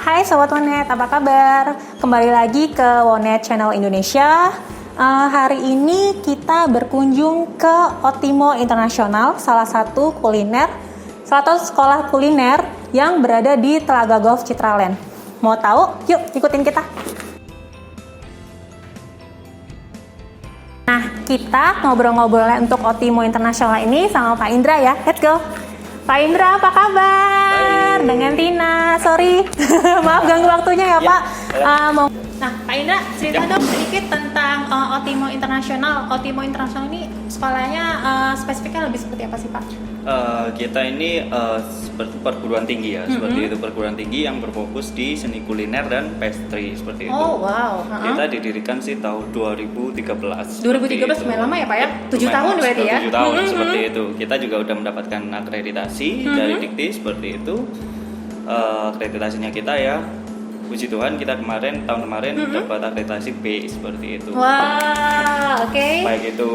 Hai Sobat Wonet, apa kabar? Kembali lagi ke Wonet Channel Indonesia. Hari ini kita berkunjung ke Otimo Internasional, salah satu sekolah kuliner yang berada di Telaga Golf Citraland. Mau tahu? Yuk ikutin kita. Nah, kita ngobrol-ngobrolnya untuk Otimo Internasional ini sama Pak Indra ya. Let's go. Pak Indra, apa kabar? Baik. Dengan Tina, sorry. Maaf ganggu waktunya ya Pak. Nah, Pak Indra, cerita dong sedikit tentang Otimo Internasional. Otimo Internasional ini sekolahnya spesifiknya lebih seperti apa sih Pak? Kita ini seperti perguruan tinggi ya, seperti itu, perguruan tinggi yang berfokus di seni kuliner dan pastry seperti itu. Oh wow. Kita didirikan sih tahun 2013. 2013 lumayan lama ya Pak ya? 7 tahun berarti ya? 7 tahun seperti itu. Kita juga udah mendapatkan akreditasi dari Dikti seperti itu. Akreditasinya kita ya, puji Tuhan kita tahun kemarin dapat akreditasi B seperti itu. Wah, oke. Baik itu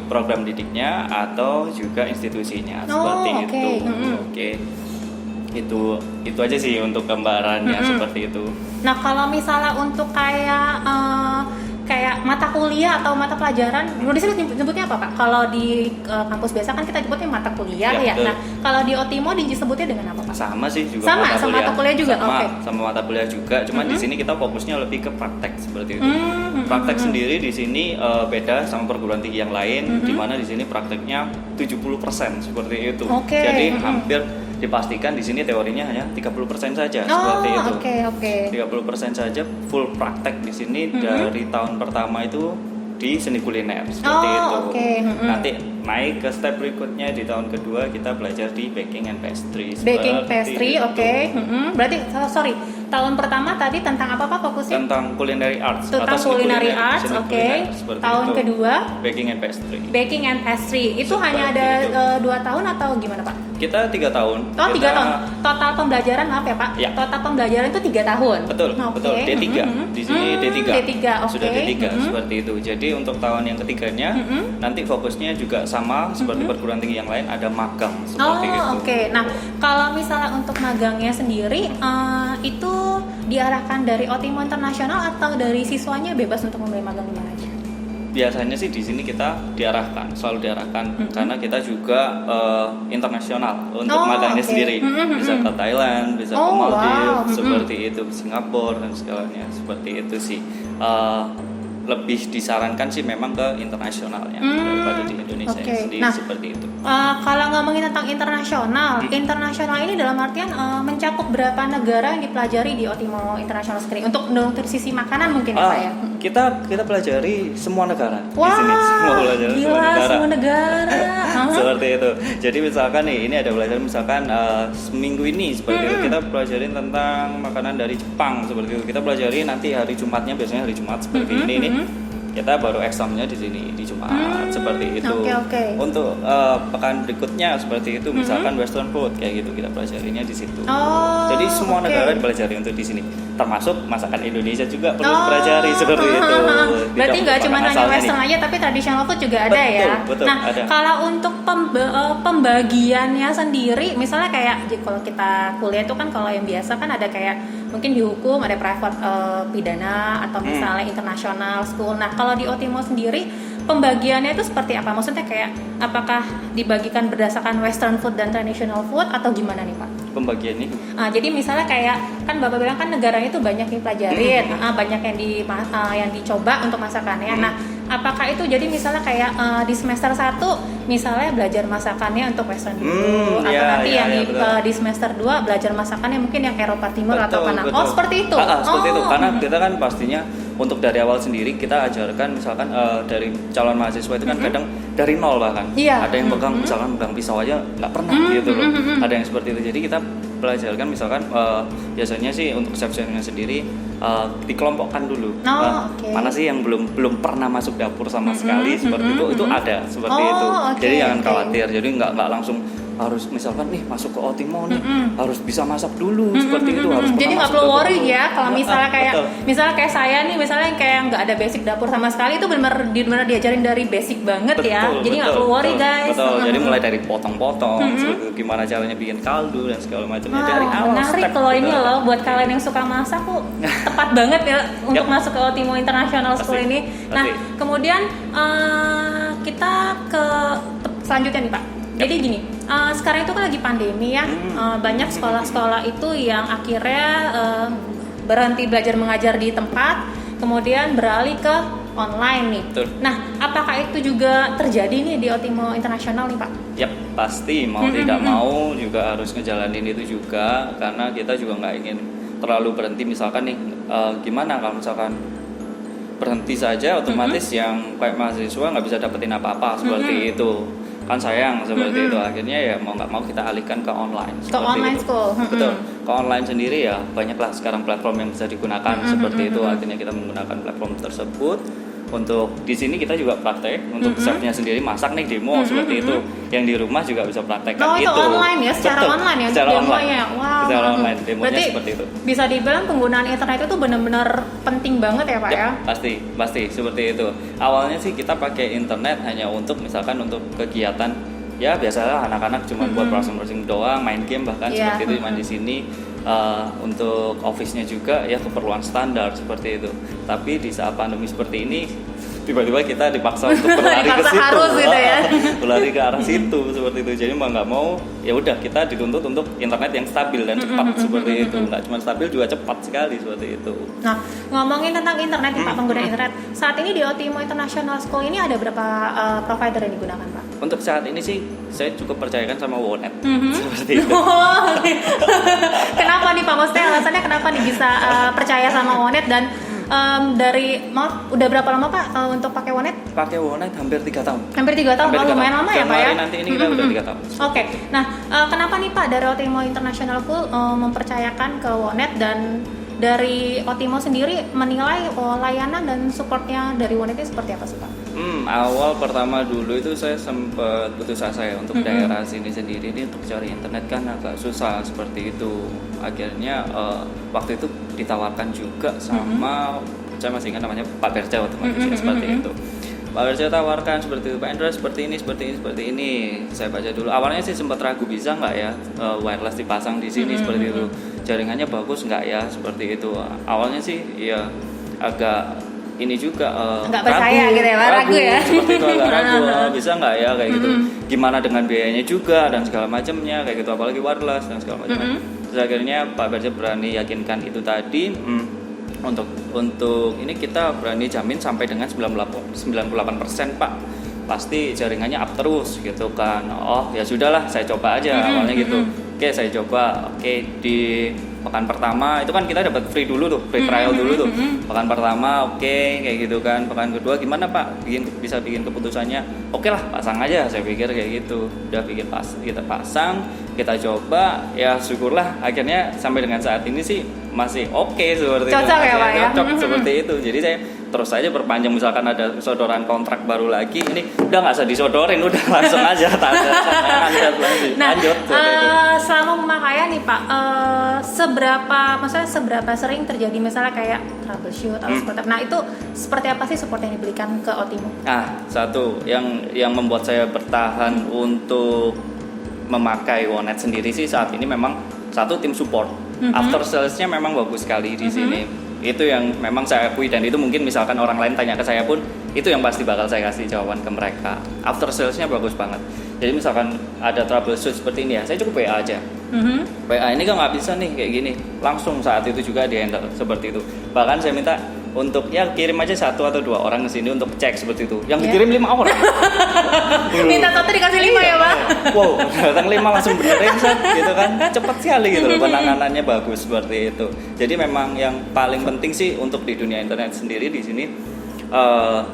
program didiknya atau juga institusinya seperti itu. Oke. Itu aja sih untuk gambarannya seperti itu. Nah, kalau misalnya untuk kayak mata kuliah atau mata pelajaran, dulu di sini nyebutnya apa Pak? Kalau di kampus biasa kan kita nyebutnya mata kuliah ya. Betul. Nah, kalau di Otimo disebutnya dengan apa Pak? Sama sih juga sama mata kuliah juga. Sama mata kuliah juga, cuman di sini kita fokusnya lebih ke praktek seperti itu. Praktek sendiri di sini beda sama perguruan tinggi yang lain, di mana di sini prakteknya 70% seperti itu. Jadi hampir dipastikan di sini teorinya hanya 30% saja seperti itu. 30% saja full praktek di sini dari tahun pertama itu di seni kuliner seperti itu. Nanti naik ke step berikutnya di tahun kedua kita belajar di baking and pastry. Baking pastry, Berarti sorry, tahun pertama tadi tentang apa Pak fokusnya? Tentang culinary arts. Tentang culinary arts, Tahun kedua baking and pastry. Baking and pastry. Itu hanya ada 2 tahun atau gimana Pak? Kita 3 tahun. 3 tahun. Total pembelajaran maaf ya Pak. Ya. Total pembelajaran itu 3 tahun. Betul. D3. Di sini D3. Sudah D3 seperti itu. Jadi untuk tahun yang ketiganya nanti fokusnya juga sama seperti perguruan tinggi yang lain, ada magang seperti itu. Nah, kalau misalnya untuk magangnya sendiri itu diarahkan dari Otimo Internasional atau dari siswanya bebas untuk memilih magang di mana aja? Biasanya sih di sini kita selalu diarahkan karena kita juga internasional untuk magangnya sendiri. Bisa ke Thailand, bisa ke Maldives, seperti itu, Singapura dan segalanya seperti itu sih. Lebih disarankan sih memang ke internasionalnya daripada di Indonesia sendiri seperti itu. Kalau ngomongin tentang internasional ini dalam artian mencakup berapa negara yang dipelajari di Otimo Internasional sendiri untuk sisi makanan mungkin ya Pak ya? Kita pelajari semua negara di sini, semua negara. Seperti itu. Jadi misalkan nih, ini ada belajar misalkan seminggu ini seperti itu kita pelajarin tentang makanan dari Jepang seperti itu. Kita pelajari nanti hari Jumatnya, biasanya hari Jumat seperti ini nih. Kita baru examnya di sini di Jumat seperti itu. Untuk pekan berikutnya seperti itu, misalkan Western food kayak gitu kita pelajarinya di situ. Jadi semua negara dipelajari untuk di sini, termasuk masakan Indonesia juga perlu dipelajari seperti itu. Berarti nggak cuma hanya Western aja, tapi traditional food juga ada ya. Betul, nah, ada. Kalau untuk pembagiannya sendiri, misalnya kayak kalau kita kuliah itu kan kalau yang biasa kan ada kayak mungkin di hukum ada private pidana atau misalnya international school. Nah, kalau di Otimo sendiri pembagiannya itu seperti apa? Maksudnya kayak apakah dibagikan berdasarkan Western food dan traditional food atau gimana nih Pak? Pembagiannya? Jadi misalnya kayak kan Bapak bilang kan negaranya itu banyak yang pelajarin, banyak yang dicoba untuk masakannya. Nah, apakah itu jadi misalnya kayak di semester 1 misalnya belajar masakannya untuk Western dulu atau nanti di semester 2 belajar masakannya mungkin yang Eropa Timur atau mana? Seperti itu. Seperti itu. Karena kita kan pastinya untuk dari awal sendiri kita ajarkan misalkan dari calon mahasiswa itu kan kadang dari nol bahkan. Ada yang misalkan pegang pisau aja nggak pernah gitu loh. Ada yang seperti itu. Jadi kita pelajarkan misalkan biasanya sih untuk resepsionnya sendiri dikelompokkan dulu. Mana sih yang belum pernah masuk dapur sama sekali seperti itu ada seperti itu. Jadi jangan khawatir. Jadi nggak langsung harus misalkan nih masuk ke Otimo nih harus bisa masak dulu seperti itu, harus jadi nggak perlu worry ya kalau misalnya kayak betul. misalnya kayak saya nih misalnya kayak nggak ada basic dapur sama sekali, itu benar-benar diajarin dari basic banget ya, jadi nggak perlu worry guys. Jadi mulai dari potong-potong gimana caranya bikin kaldu dan segala macamnya dari awal. Menarik kalau ini loh buat kalian yang suka masak kok tepat banget ya untuk masuk ke Otimo International School ini. Nah kemudian kita ke selanjutnya nih Pak. Jadi gini, sekarang itu kan lagi pandemi ya, banyak sekolah-sekolah itu yang akhirnya berhenti belajar mengajar di tempat, kemudian beralih ke online nih. Betul. Nah, apakah itu juga terjadi nih di Otimo International nih Pak? Yap, pasti mau tidak mau juga harus ngejalanin itu juga, karena kita juga nggak ingin terlalu berhenti. Misalkan nih, gimana kalau misalkan berhenti saja otomatis yang kayak mahasiswa nggak bisa dapetin apa-apa seperti itu. Kan sayang seperti itu, akhirnya ya mau nggak mau kita alihkan ke online. Ke online itu. school. Betul. Ke online sendiri ya banyaklah sekarang platform yang bisa digunakan seperti itu. Akhirnya kita menggunakan platform tersebut. Untuk di sini kita juga praktek untuk chefnya sendiri masak nih demo seperti itu. Yang di rumah juga bisa praktekkan itu. online ya, secara betul. online ya, secara demonya. online. Wow. Secara online demonya Berarti seperti itu. Bisa dibilang penggunaan internet itu benar-benar penting banget ya Pak ya? Pasti seperti itu. Awalnya sih kita pakai internet hanya untuk misalkan untuk kegiatan ya biasalah anak-anak cuma buat browsing doang, main game bahkan seperti itu main di sini. Untuk office-nya juga ya keperluan standar seperti itu. Tapi di saat pandemi seperti ini tiba-tiba kita dipaksa untuk berlari ke situ, harus gitu ya. berlari ke arah situ seperti itu. Jadi mau nggak mau ya udah kita dituntut untuk internet yang stabil dan cepat seperti itu. Nggak cuma stabil juga cepat sekali seperti itu. Nah ngomongin tentang internet nih Pak, penggunaan internet saat ini di Otimo International School ini ada berapa provider yang digunakan Pak? Untuk saat ini sih saya cukup percayakan sama Wonet seperti itu. Kenapa nih Pak? Maksudnya alasannya kenapa nih bisa percaya sama Wonet dan udah berapa lama Pak untuk pakai Wonet? Pakai Wonet hampir 3 tahun. Hampir 3 tahun, lumayan lama ya Pak ya? Nanti ini kita udah 3 tahun. Oke, nah kenapa nih Pak dari Otimo International School mempercayakan ke Wonet, dan dari Otimo sendiri menilai layanan dan supportnya dari Wonet ini seperti apa sih Pak? Awal pertama dulu itu saya sempat putus asa ya untuk daerah sini sendiri ini untuk cari internet kan agak susah seperti itu. Akhirnya waktu itu ditawarkan juga sama saya masih ingat namanya Pak Berca otomatis seperti itu. Pak Berca tawarkan seperti itu, Pak Endra seperti ini. Saya baca dulu. Awalnya sih sempat ragu bisa nggak ya wireless dipasang di sini seperti itu. Jaringannya bagus nggak ya seperti itu. Awalnya sih ya agak ini juga nggak percaya gitu ya, ragu ya seperti itu, agak ragu bisa nggak ya kayak gitu, gimana dengan biayanya juga dan segala macamnya kayak gitu, apalagi wireless dan segala macamnya. Terus akhirnya Pak Berja berani yakinkan itu tadi. Untuk ini kita berani jamin sampai dengan 98% Pak, pasti jaringannya up terus gitu kan. Oh ya sudahlah, saya coba aja awalnya gitu. Oke, saya coba. Oke, di pekan pertama itu kan kita dapat free dulu tuh, free trial dulu tuh. Pekan pertama oke, kayak gitu kan. Pekan kedua gimana Pak? Bisa bikin keputusannya. Oke lah, pasang aja, saya pikir kayak gitu. Udah kita pasang, kita coba, ya syukurlah akhirnya sampai dengan saat ini sih masih oke seperti itu. Cocok ya Pak ya? Cocok seperti itu. Jadi saya terus aja perpanjang, misalkan ada sodoran kontrak baru lagi, ini udah nggak usah disodorin, udah langsung aja lanjut. Selama pemakaian nih Pak, seberapa sering terjadi misalnya kayak troubleshoot atau seperti apa? Nah itu seperti apa sih support yang diberikan ke Otimo? Satu yang membuat saya bertahan untuk memakai Wonet sendiri sih saat ini memang satu tim support. After sales-nya memang bagus sekali di sini. Itu yang memang saya akui, dan itu mungkin misalkan orang lain tanya ke saya pun itu yang pasti bakal saya kasih jawaban ke mereka. After sales-nya bagus banget. Jadi misalkan ada troubleshoot seperti ini ya, saya cukup WA aja. WA ini kan nggak bisa nih kayak gini, langsung saat itu juga di handle seperti itu. Bahkan saya minta untuk ya kirim aja 1 atau 2 orang ke sini untuk cek seperti itu. Yang dikirim 5 orang. Minta 1 dikasih 5 ya Pak? Wow, datang 5 langsung benerin gitu kan. Cepat sekali gitu loh, penanganannya bagus seperti itu. Jadi memang yang paling penting sih untuk di dunia internet sendiri di sini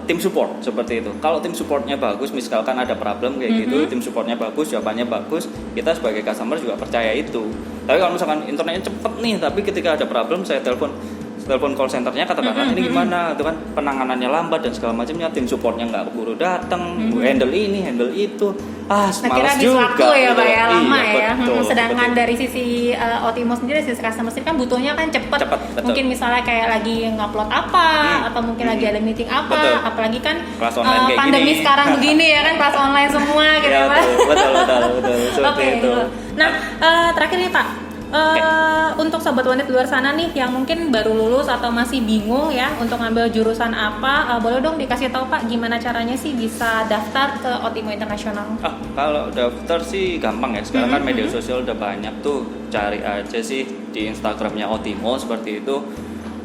tim support seperti itu. Kalau tim supportnya bagus, misalkan ada problem kayak gitu, tim supportnya bagus, jawabannya bagus, kita sebagai customer juga percaya itu. Tapi kalau misalkan internetnya cepet nih, tapi ketika ada problem saya telepon call centernya, katakanlah ini gimana, itu kan penanganannya lambat dan segala macamnya, tim supportnya nggak keburu datang, handle ini handle itu, males juga waktu ya Pak ya, lama iya, ya. betul, Sedangkan betul. dari sisi Otimo sendiri, sisi customer sendiri kan butuhnya kan cepet. Mungkin misalnya kayak lagi ngupload apa, atau mungkin lagi ada meeting apa, betul. apalagi kan Kelas online kayak pandemi gini. sekarang begini ya kan, kelas online semua gitu Ya, Pak. betul seperti Oke, itu. Nah, terakhir nih Pak, untuk sobat wanita di luar sana nih yang mungkin baru lulus atau masih bingung ya untuk ngambil jurusan apa, boleh dong dikasih tahu Pak gimana caranya sih bisa daftar ke Otimo Internasional? Kalau daftar sih gampang ya. Sekarang kan media sosial udah banyak tuh, cari aja sih di Instagramnya Otimo seperti itu.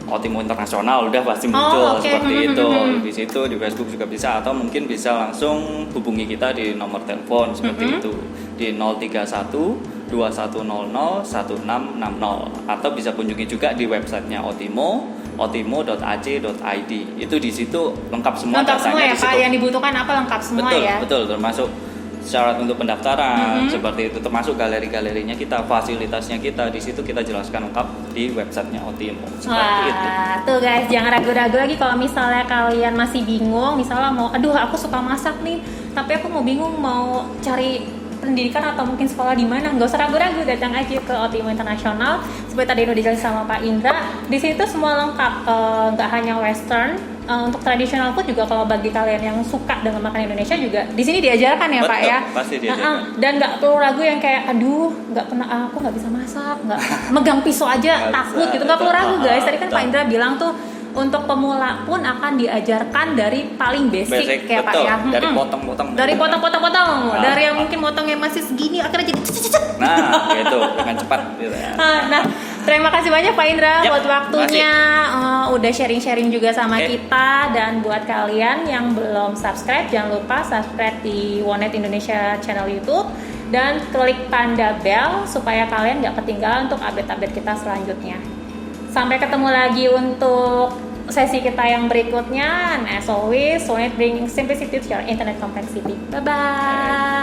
Otimo Internasional udah pasti muncul seperti itu. Di situ di Facebook juga bisa, atau mungkin bisa langsung hubungi kita di nomor telepon seperti itu di 031 2100 1660, atau bisa kunjungi juga di websitenya Otimo, otimo.ac.id. Itu di situ lengkap semua datanya ya di Pak, situ. yang dibutuhkan apa lengkap semua ya. Betul, termasuk syarat untuk pendaftaran seperti itu, termasuk galeri-galerinya kita, fasilitasnya kita, di situ kita jelaskan lengkap di websitenya Otimo. Seperti itu. Tuh guys, jangan ragu-ragu lagi kalau misalnya kalian masih bingung, misalnya mau, aku suka masak nih, tapi aku bingung mau cari pendidikan atau mungkin sekolah di mana, nggak usah ragu-ragu, datang aja ke Otimo Internasional. Seperti tadi udah dijelasin sama Pak Indra, di situ semua lengkap, nggak hanya Western, untuk tradisional food juga. Kalau bagi kalian yang suka dengan makanan Indonesia juga di sini diajarkan ya. Betul, Pak ya. Pasti diajarkan. Dan nggak perlu ragu yang kayak nggak pernah, aku nggak bisa masak, nggak megang pisau aja takut gitu, nggak perlu ragu guys. Tadi kan Pak Indra bilang tuh untuk pemula pun akan diajarkan dari paling basic ya betul. Pak ya. Dari potong-potong. Dari potong-potong. Dari yang mungkin potongnya masih segini akhirnya jadi cet. Nah, gitu dengan cepat gitu ya. Nah, terima kasih banyak Pak Indra buat waktunya, udah sharing-sharing juga sama kita. Dan buat kalian yang belum subscribe, jangan lupa subscribe di Wonet Indonesia channel YouTube dan klik tanda bell supaya kalian gak ketinggalan untuk update-update kita selanjutnya. Sampai ketemu lagi untuk sesi kita yang berikutnya. And as always, Wonet bring simplicity to your internet complexity. Bye-bye.